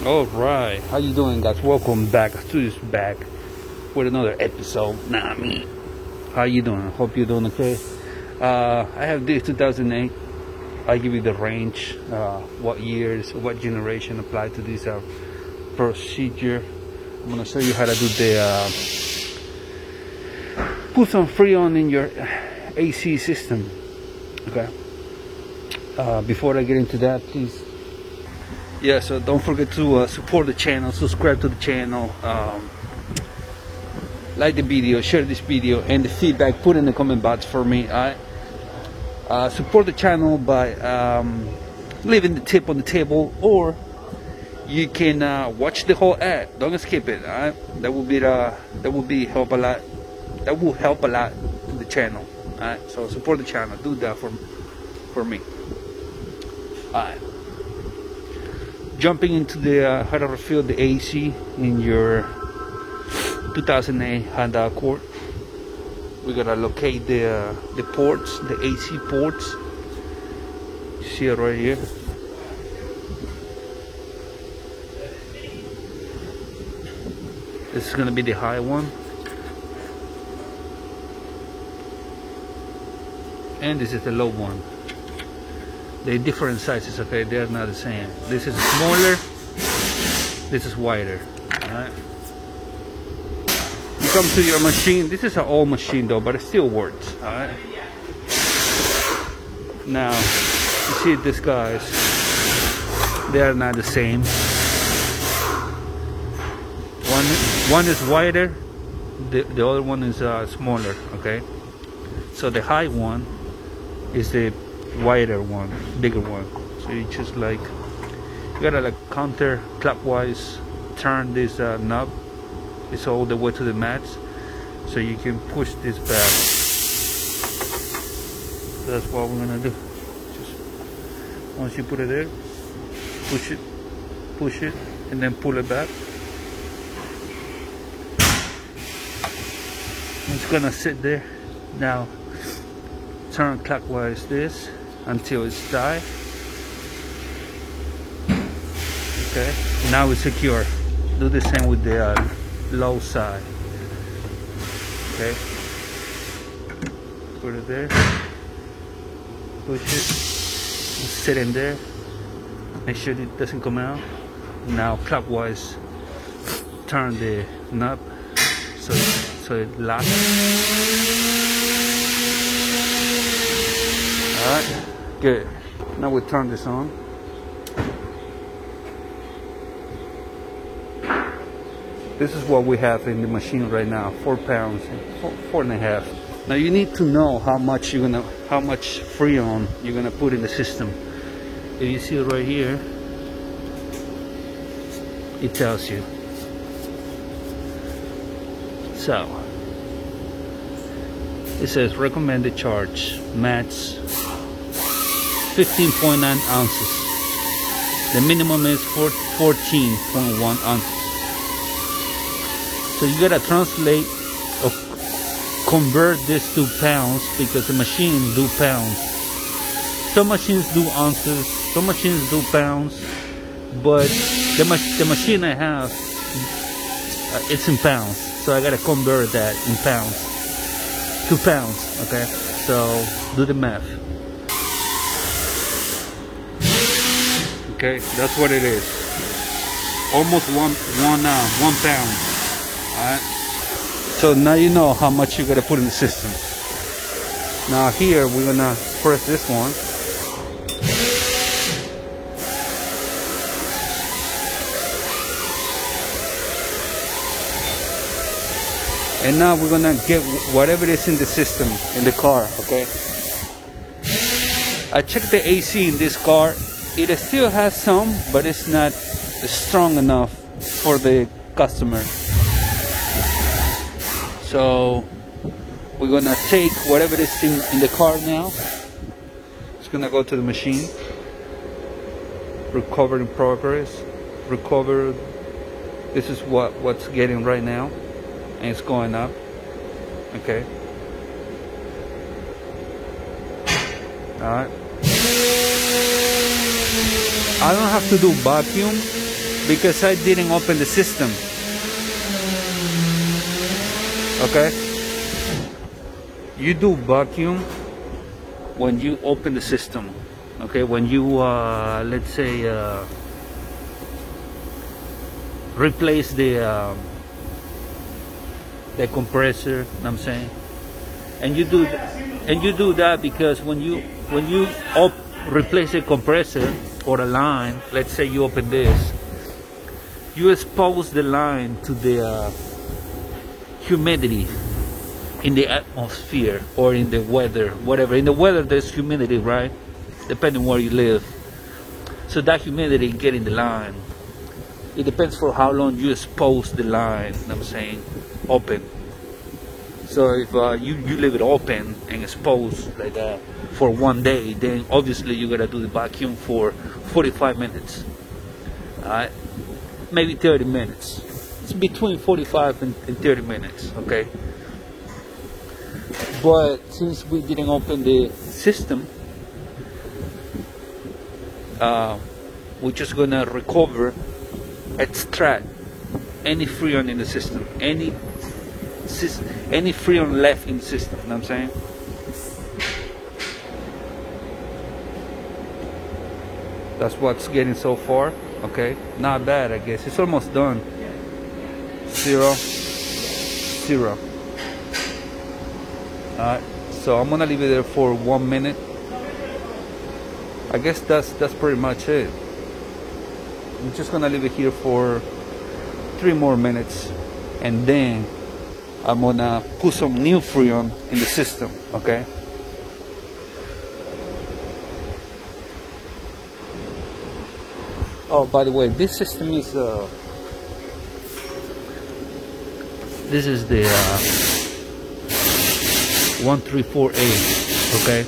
All right, how you doing, guys? Welcome back to this back with another episode. Nah, me. How you doing? Hope you're doing okay. I have this 2008. I give you the range, what years, what generation apply to this procedure. I'm gonna show you how to do the put some Freon in your AC system. Okay. Before I get into that, please. Yeah, so don't forget to support the channel, subscribe to the channel, like the video, share this video, and the feedback put in the comment box for me. Support the channel by leaving the tip on the table, or you can watch the whole ad. Don't skip it. That will help a lot. That will help a lot to the channel. So support the channel. Do that for me. Jumping into the how to refill the AC in your 2008 Honda Accord. We gotta locate the ports, the AC ports. You see it right here. This is gonna be the high one, and this is the low one. They're different sizes, okay? They're not the same. This is smaller, this is wider. Alright. You come to your machine. This is an old machine though, but it still works. Alright. Now, you see these guys, they are not the same. One is wider, the other one is smaller, okay? So the high one is the wider one, bigger one. So you just you gotta counter clockwise turn this knob. It's all the way to the mats, so you can push this back. That's what we're gonna do. Just once you put it there, push it, and then pull it back. It's gonna sit there. Now turn clockwise this until it's dry. Okay, now it's secure. Do the same with the low side. Okay, put it there, push it, sit in there, make sure it doesn't come out. Now clockwise turn the knob so it locks. Alright, good. Now we turn this on. This is what we have in the machine right now, 4 pounds, 4.5. Now you need to know how much Freon you're gonna put in the system. If you see it right here, it tells you. So it says recommended charge, mats 15.9 ounces. The minimum is 14.1 ounces. So you gotta translate or convert this to pounds, because the machine do pounds. Some machines do ounces, some machines do pounds, but the machine I have, it's in pounds. So I gotta convert that in pounds to pounds. Okay, so do the math. Okay, that's what it is. Almost one pound. Alright. So now you know how much you gotta put in the system. Now here we're gonna press this one. And now we're gonna get whatever is in the system in the car, okay? I checked the AC in this car. It still has some, but it's not strong enough for the customer. So we're gonna take whatever is in the car now. It's gonna go to the machine. Recover in progress. Recover. This is what's getting right now, and it's going up. Okay. All right. I don't have to do vacuum. because I didn't open the system. Okay, you do vacuum when you open the system. Okay, when you let's say replace the compressor, you know what I'm saying, and you do that because when you replace a compressor or a line, let's say you open this, you expose the line to the humidity in the atmosphere or in the weather, whatever. In the weather there's humidity, right? Depending where you live. So that humidity get in the line. It depends for how long you expose the line, you know what I'm saying, open. So if you leave it open and exposed like that for one day, then obviously you gotta do the vacuum for 45 minutes. Alright? Maybe 30 minutes. It's between 45 and 30 minutes, okay? But since we didn't open the system, we're just gonna extract any freon in the system, any freon left in the system, you know what I'm saying? That's what's getting so far. Okay, not bad, I guess. It's almost done. 0, 0. Alright, so I'm gonna leave it there for 1 minute. I guess that's pretty much it. I'm just gonna leave it here for 3 more minutes, and then I'm gonna put some new freon in the system. Okay. Oh, by the way, this system is this is the 134A. Okay.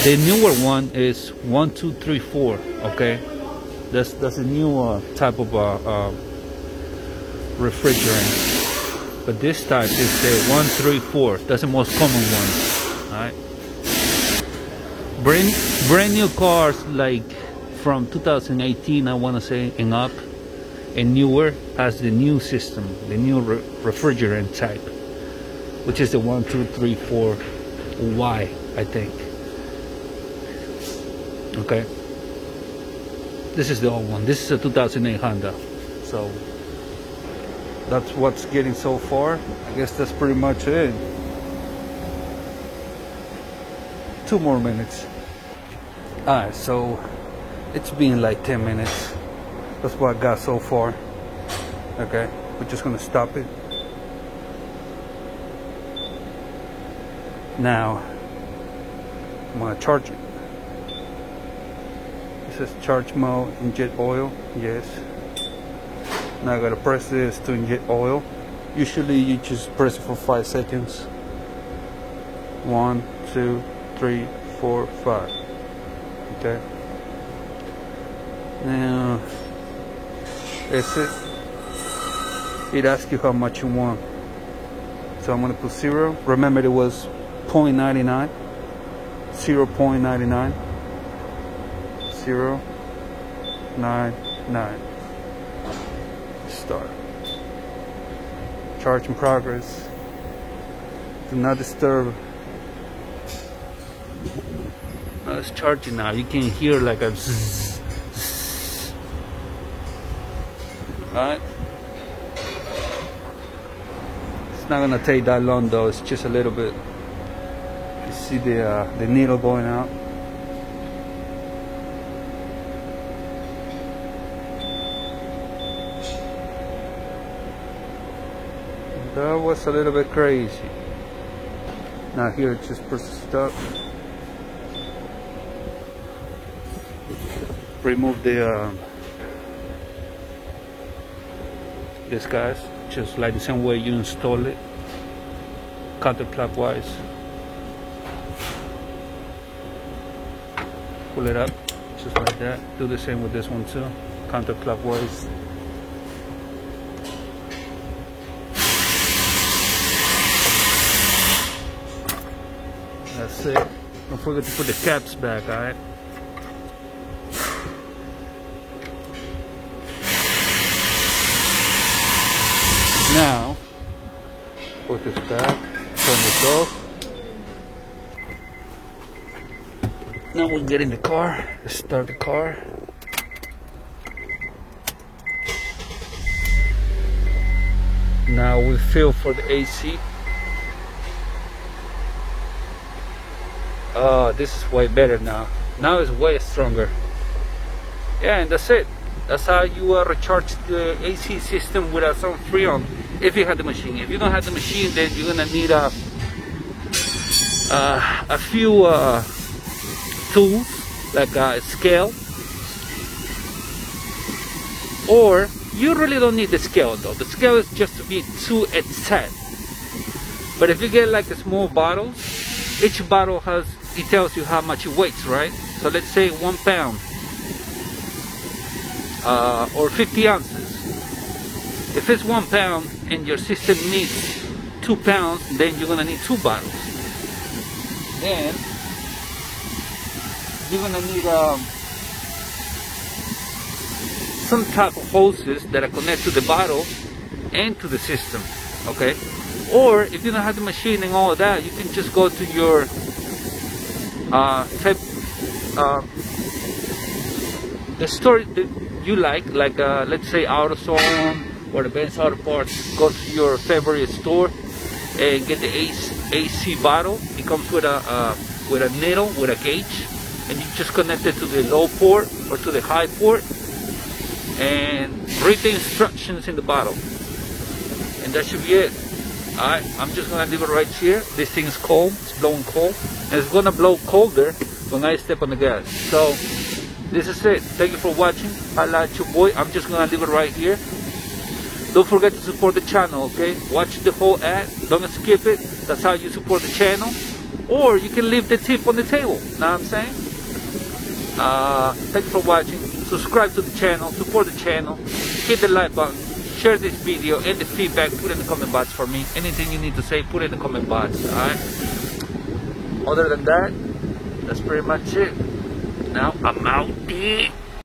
The newer one is 1234. Okay. That's a new type of refrigerant. But this type is the 134. That's the most common one. Alright. Brand new cars like from 2018, I want to say, and up, and newer, has the new system, the new refrigerant type, which is the 1234Y, I think. Okay. This is the old one. This is a 2008 Honda. So that's what's getting so far. I guess that's pretty much it. 2 more minutes. Alright, so it's been like 10 minutes. That's what I got so far. Okay, we're just gonna stop it. Now, I'm gonna charge it. It says charge mode, inject oil. Yes. Now I gotta press this to inject oil. Usually you just press it for 5 seconds. 1, 2, 3, 4, 5. Okay. Now, that's it. It asks you how much you want. So I'm gonna put 0. Remember it was 0.99. 0.99. 0.99. Start. Charge in progress. Do not disturb. Now it's charging now. You can hear like a zzz, zzz. Alright. It's not gonna take that long though. It's just a little bit. You see the needle going out. That was a little bit crazy. Now here, just press stop. Remove the this guys, just like the same way you install it, counterclockwise. Pull it up, just like that. Do the same with this one too, counterclockwise. That's it. Don't forget to put the caps back, alright? Now put this back, turn this off. Now we'll get in the car. Let's start the car. Now we feel for the AC. Oh, this is way better now. Now it's way stronger. Yeah, and that's it. That's how you recharge the AC system without some Freon. If you have the machine. If you don't have the machine, then you're gonna need a few tools like a scale. Or you really don't need the scale though. The scale is just to be too exact. But if you get like the small bottles, each bottle has, it tells you how much it weighs, right? So let's say 1 pound or 50 ounces. If it's 1 pound and your system needs 2 pounds, then you're gonna need 2 bottles. Then you're gonna need some type of hoses that are connected to the bottle and to the system. Okay. Or if you don't have the machine and all of that, you can just go to your the store that you like let's say AutoZone or the Ben's Auto Parts. Go to your favorite store and get the AC bottle. It comes with a needle with a gauge, and you just connect it to the low port or to the high port and read the instructions in the bottle, and that should be it. Alright, I'm just gonna leave it right here. This thing's cold, it's blowing cold, and it's gonna blow colder when I step on the gas. So this is it. Thank you for watching. I like your boy. I'm just gonna leave it right here. Don't forget to support the channel, okay? Watch the whole ad, don't skip it. That's how you support the channel. Or you can leave the tip on the table. Know what I'm saying? Thank you for watching. Subscribe to the channel, support the channel, hit the like button, share this video, and the feedback, put in the comment box for me. Anything you need to say, put in the comment box, alright? Other than that, that's pretty much it. Now I'm out.